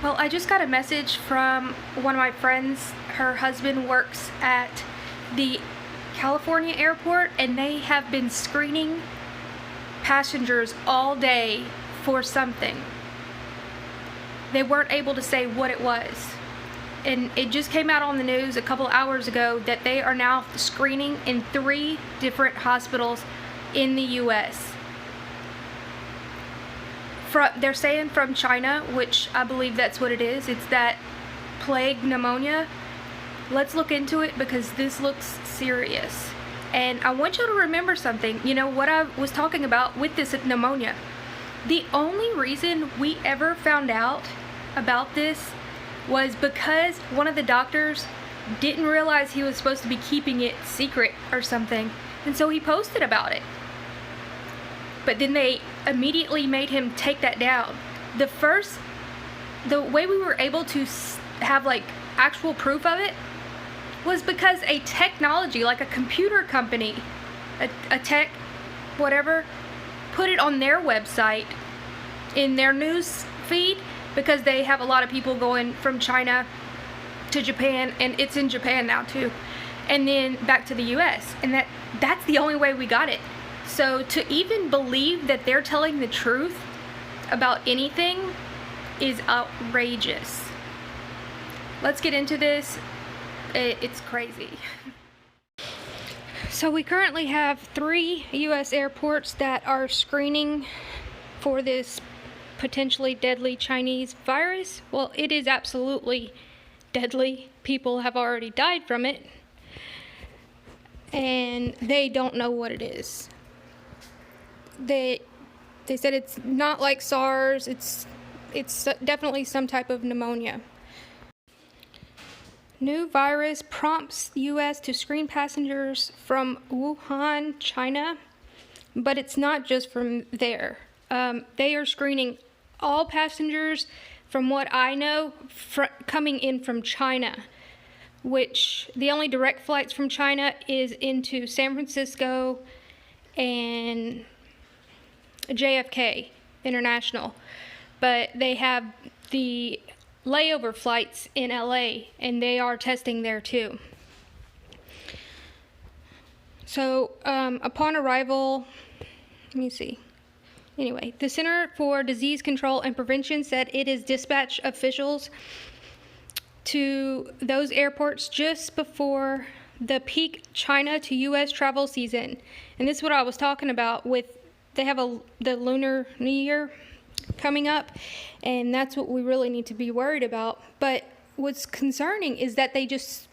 Well, I just got a message from one of my friends. Her husband works at the California airport, and they have been screening passengers all day for something. They weren't able to say what it was. And it just came out on the news a couple hours ago that they are now screening in 3 different hospitals in the U.S. They're saying from China, which I believe that's what it is. It's that plague pneumonia. Let's look into it because this looks serious. And I want you to remember something. You know what I was talking about with this pneumonia. The only reason we ever found out about this was because one of the doctors didn't realize he was supposed to be keeping it secret or something. And so he posted about it. But then they immediately made him take that down. The way we were able to have like actual proof of it was because a technology, like a computer company, a tech, whatever, put it on their website in their news feed, because they have a lot of people going from China to Japan, and it's in Japan now too, and then back to the US, and that's the only way we got it. So to even believe that they're telling the truth about anything is outrageous. Let's get into this. It's crazy. So we currently have 3 US airports that are screening for this potentially deadly Chinese virus. Well, it is absolutely deadly. People have already died from it, and they don't know what it is. They said it's not like SARS. It's definitely some type of pneumonia. New virus prompts U.S. to screen passengers from Wuhan, China, but it's not just from there. They are screening all passengers, from what I know, coming in from China, which the only direct flights from China is into San Francisco and JFK International, but they have the layover flights in LA, and they are testing there too. So upon arrival, let me see. Anyway, the Center for Disease Control and Prevention said it is dispatched officials to those airports just before the peak China to U.S. travel season. And this is what I was talking about with, they have the Lunar New Year coming up, and that's what we really need to be worried about. But what's concerning is that they just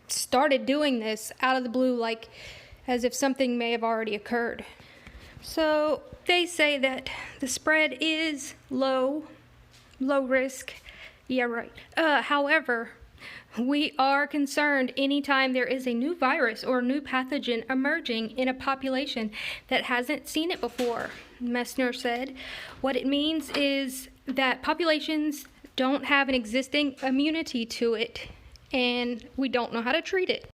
started doing this out of the blue, like as if something may have already occurred. So they say that the spread is low risk. Yeah, right. However, we are concerned anytime there is a new virus or new pathogen emerging in a population that hasn't seen it before, Messner said. What it means is that populations don't have an existing immunity to it, and we don't know how to treat it.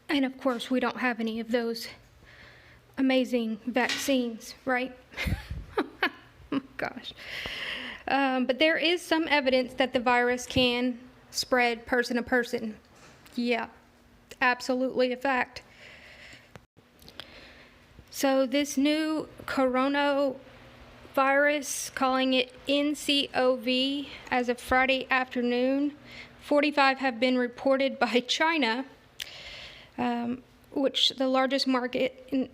And of course, we don't have any of those amazing vaccines, right? Oh, gosh. But there is some evidence that the virus can spread person to person. Yeah, absolutely a fact. So this new coronavirus, calling it NCOV, as of Friday afternoon, 45 have been reported by China, which the largest market. In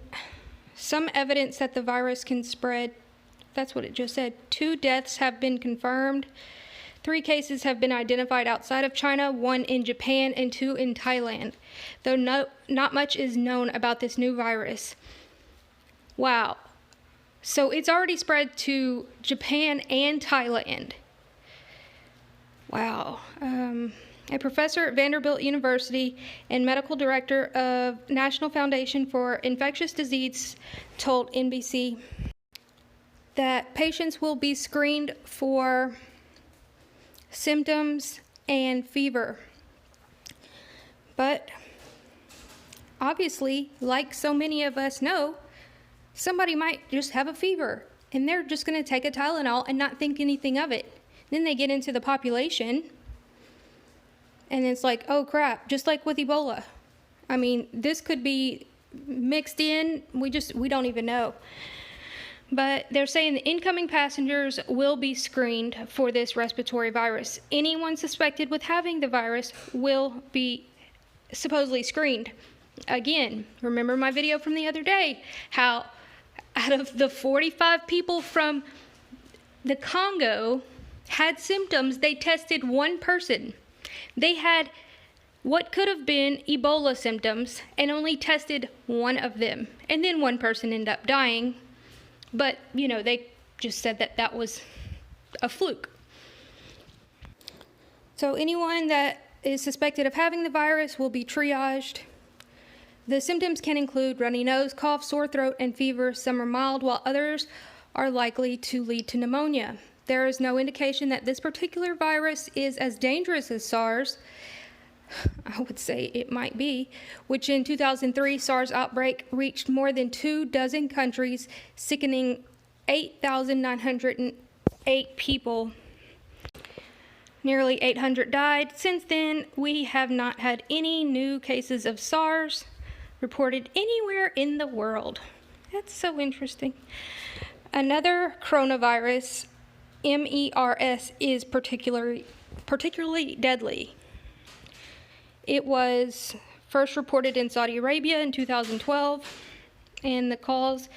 some evidence that the virus can spread. That's what it just said. 2 deaths have been confirmed. 3 cases have been identified outside of China, 1 in Japan and 2 in Thailand, though not much is known about this new virus. Wow. So it's already spread to Japan and Thailand. Wow. A professor at Vanderbilt University and medical director of National Foundation for Infectious Disease told NBC that patients will be screened for symptoms and fever. But obviously, like so many of us know, somebody might just have a fever and they're just going to take a Tylenol and not think anything of it. Then they get into the population, and it's like, oh crap, just like with Ebola. I mean, this could be mixed in, we don't even know. But they're saying the incoming passengers will be screened for this respiratory virus. Anyone suspected with having the virus will be supposedly screened. Again, remember my video from the other day, how out of the 45 people from the Congo had symptoms, they tested one person. They had what could have been Ebola symptoms and only tested one of them. And then one person ended up dying. But, you know, they just said that that was a fluke. So anyone that is suspected of having the virus will be triaged. The symptoms can include runny nose, cough, sore throat, and fever. Some are mild, while others are likely to lead to pneumonia. There is no indication that this particular virus is as dangerous as SARS. I would say it might be, which in 2003 SARS outbreak reached more than 24 countries, sickening 8,908 people. Nearly 800 died. Since then, we have not had any new cases of SARS reported anywhere in the world. That's so interesting. Another coronavirus, MERS, is particularly deadly. It was first reported in Saudi Arabia in 2012, and the cause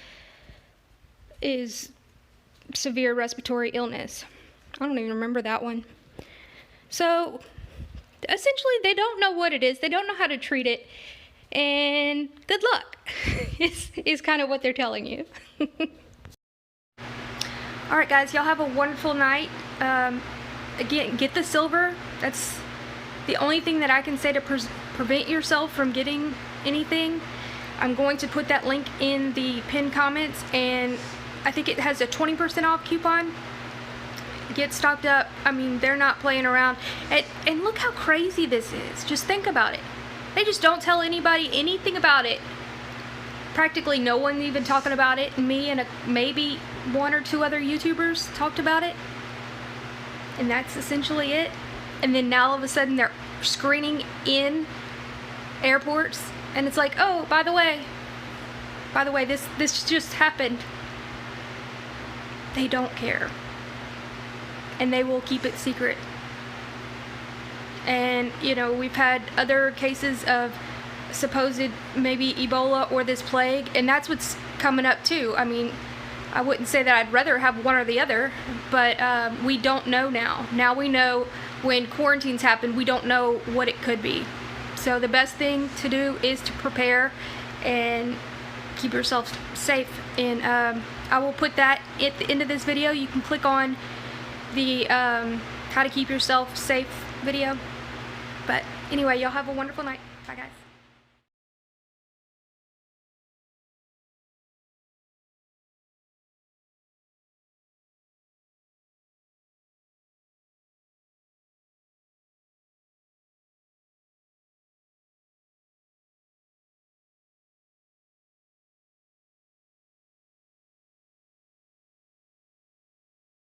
is severe respiratory illness. I don't even remember that one. So essentially, they don't know what it is. They don't know how to treat it, and good luck is kind of what they're telling you. All right, guys, y'all have a wonderful night. Again, get the silver. That's the only thing that I can say to prevent yourself from getting anything. I'm going to put that link in the pinned comments, and I think it has a 20% off coupon. Get stocked up. I mean, they're not playing around. And look how crazy this is. Just think about it. They just don't tell anybody anything about it. Practically no one even talking about it. Me and maybe one or two other YouTubers talked about it. And that's essentially it. And then now all of a sudden they're screening in airports, and it's like, oh, by the way, this just happened. They don't care, and they will keep it secret. And you know, we've had other cases of supposed maybe Ebola or this plague, and that's what's coming up too. I mean, I wouldn't say that I'd rather have one or the other, but we don't know now. Now we know. When quarantines happen, we don't know what it could be. So the best thing to do is to prepare and keep yourself safe. And I will put that at the end of this video. You can click on the how to keep yourself safe video. But anyway, y'all have a wonderful night. Bye, guys.